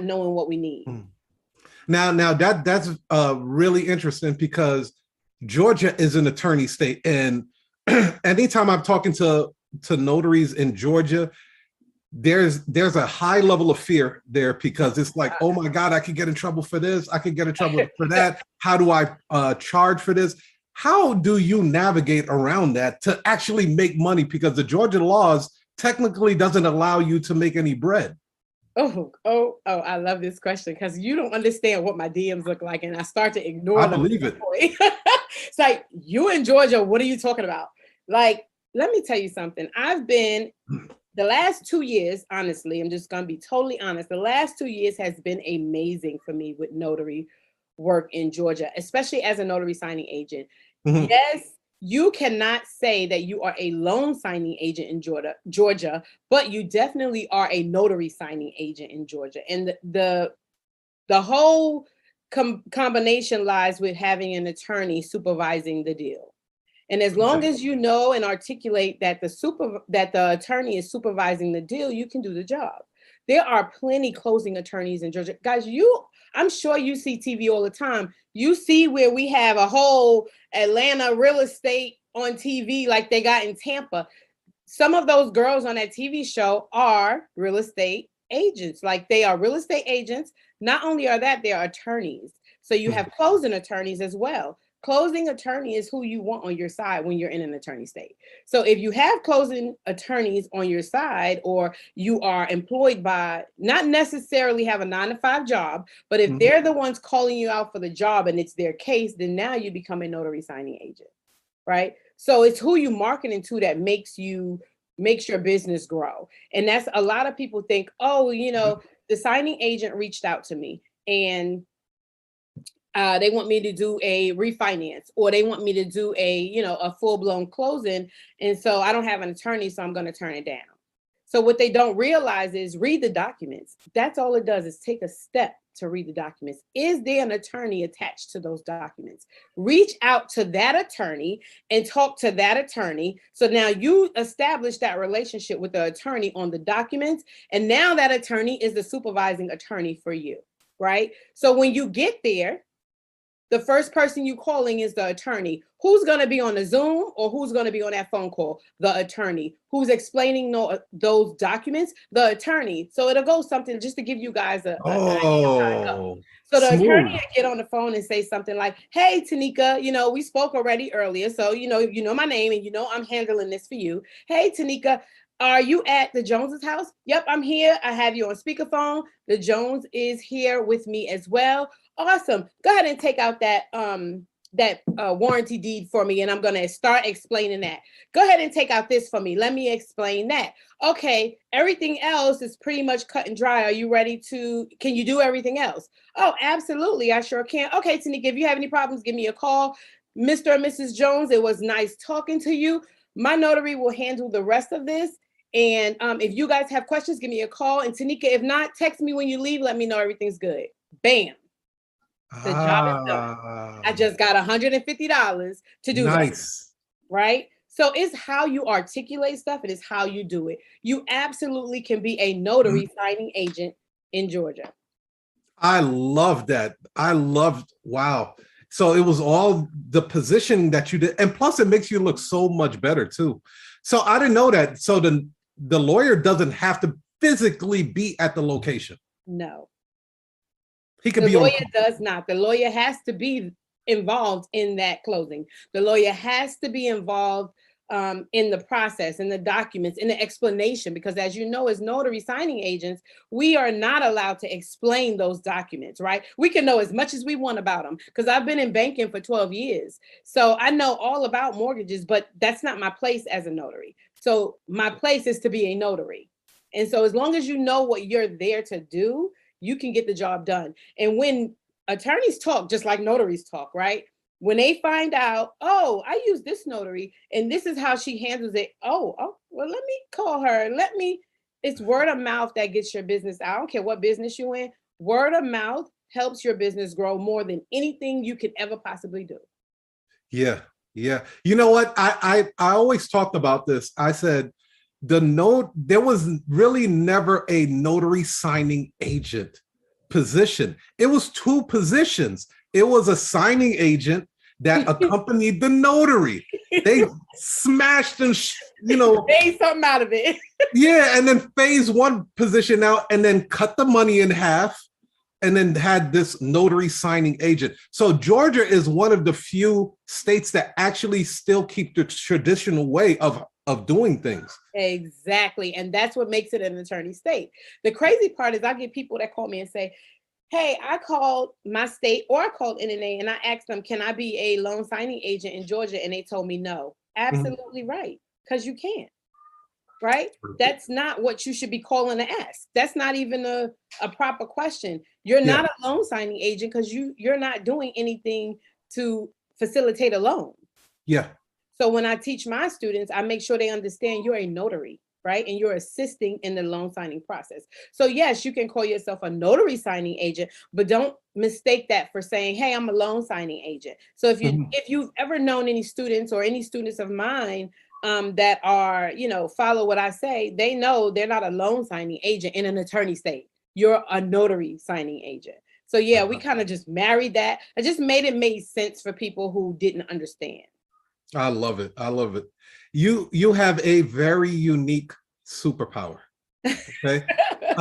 knowing what we need. Now that's really interesting because Georgia is an attorney state, and anytime I'm talking to notaries in Georgia, there's a high level of fear there because it's like, oh my God, I could get in trouble for this. I could get in trouble for that. How do I charge for this? How do you navigate around that to actually make money? Because the Georgia laws technically doesn't allow you to make any bread. Oh, I love this question because you don't understand what my DMs look like, and I start to ignore them. I believe it. It's like, you in Georgia, what are you talking about? Like, let me tell you something. I've been, the last 2 years, honestly, I'm just going to be totally honest. The last 2 years has been amazing for me with notary work in Georgia, especially as a notary signing agent. Mm-hmm. Yes, you cannot say that you are a loan signing agent in Georgia, but you definitely are a notary signing agent in Georgia. And the whole combination lies with having an attorney supervising the deal. And as long as you know and articulate that the attorney is supervising the deal, you can do the job. There are plenty closing attorneys in Georgia. Guys, I'm sure you see TV all the time. You see where we have a whole Atlanta real estate on TV like they got in Tampa. Some of those girls on that TV show are real estate agents. Like, they are real estate agents. Not only are that, they are attorneys. So you have closing attorneys as well. Closing attorney is who you want on your side when you're in an attorney state. So if you have closing attorneys on your side, or you are employed by, not necessarily have a 9-to-5 job, but if they're the ones calling you out for the job and it's their case, then now you become a notary signing agent, right? So it's who you marketing to that makes your business grow. And that's, a lot of people think, oh, the signing agent reached out to me and they want me to do a refinance, or they want me to do a full-blown closing. And so I don't have an attorney, so I'm going to turn it down. So what they don't realize is read the documents. That's all it does, is take a step to read the documents. Is there an attorney attached to those documents? Reach out to that attorney and talk to that attorney. So now you establish that relationship with the attorney on the documents. And now that attorney is the supervising attorney for you, right? So when you get there, the first person you calling is the attorney. Who's going to be on the Zoom, or who's going to be on that phone call? The attorney. Who's explaining those documents? The attorney. So it'll go something, just to give you guys an idea of how it goes. So the attorney will get on the phone and say something like, hey, Tanika, we spoke already earlier. So, you know my name, and I'm handling this for you. Hey, Tanika, are you at the Joneses' house? Yep, I'm here. I have you on speakerphone. The Jones is here with me as well. Awesome. Go ahead and take out that warranty deed for me, and I'm going to start explaining that. Go ahead and take out this for me. Let me explain that. Okay, everything else is pretty much cut and dry. Are you ready can you do everything else? Oh, absolutely. I sure can. Okay, Tanika, if you have any problems, give me a call. Mr. and Mrs. Jones, it was nice talking to you. My notary will handle the rest of this. And if you guys have questions, give me a call. And Tanika, if not, text me when you leave. Let me know everything's good. Bam. The job is done. I just got $150 to do that. Right? So it's how you articulate stuff. It is how you do it. You absolutely can be a notary signing agent in Georgia. I love that. Wow. So it was all the positioning that you did. And plus it makes you look so much better too. So I didn't know that. So the lawyer doesn't have to physically be at the location. No. He could the be lawyer does not. The lawyer has to be involved in that closing. The lawyer has to be involved in the process, in the documents, in the explanation, because as you know, as notary signing agents, we are not allowed to explain those documents, right? We can know as much as we want about them, because I've been in banking for 12 years. So I know all about mortgages, but that's not my place as a notary. So my place is to be a notary. And so as long as you know what you're there to do, you can get the job done. And when attorneys talk, just like notaries talk, right? When they find out, oh, I use this notary and this is how she handles it. Oh, well, let me call her. It's word of mouth that gets your business out. I don't care what business you're in. Word of mouth helps your business grow more than anything you could ever possibly do. Yeah. Yeah. You know what? I always talked about this. I said, there was really never a notary signing agent position. It was two positions. It was a signing agent that accompanied the notary. They smashed and made something out of it. Yeah, and then phase one position out, and then cut the money in half, and then had this notary signing agent. So Georgia is one of the few states that actually still keep the traditional way of doing things. Exactly. And that's what makes it an attorney state. The crazy part is I get people that call me and say, hey, I called my state or I called NNA and I asked them, can I be a loan signing agent in Georgia? And they told me no. Absolutely right. Because you can't. Right? That's not what you should be calling to ask. That's not even a proper question. You're not a loan signing agent because you're not doing anything to facilitate a loan. Yeah. So when I teach my students, I make sure they understand you're a notary, right? And you're assisting in the loan signing process. So yes, you can call yourself a notary signing agent, but don't mistake that for saying, hey, I'm a loan signing agent. So if you've ever known any students or any students of mine that are, follow what I say, they know they're not a loan signing agent in an attorney state. You're a notary signing agent. So yeah, we kind of just married that. I just made it make sense for people who didn't understand. I love it. I love it. You have a very unique superpower. Okay.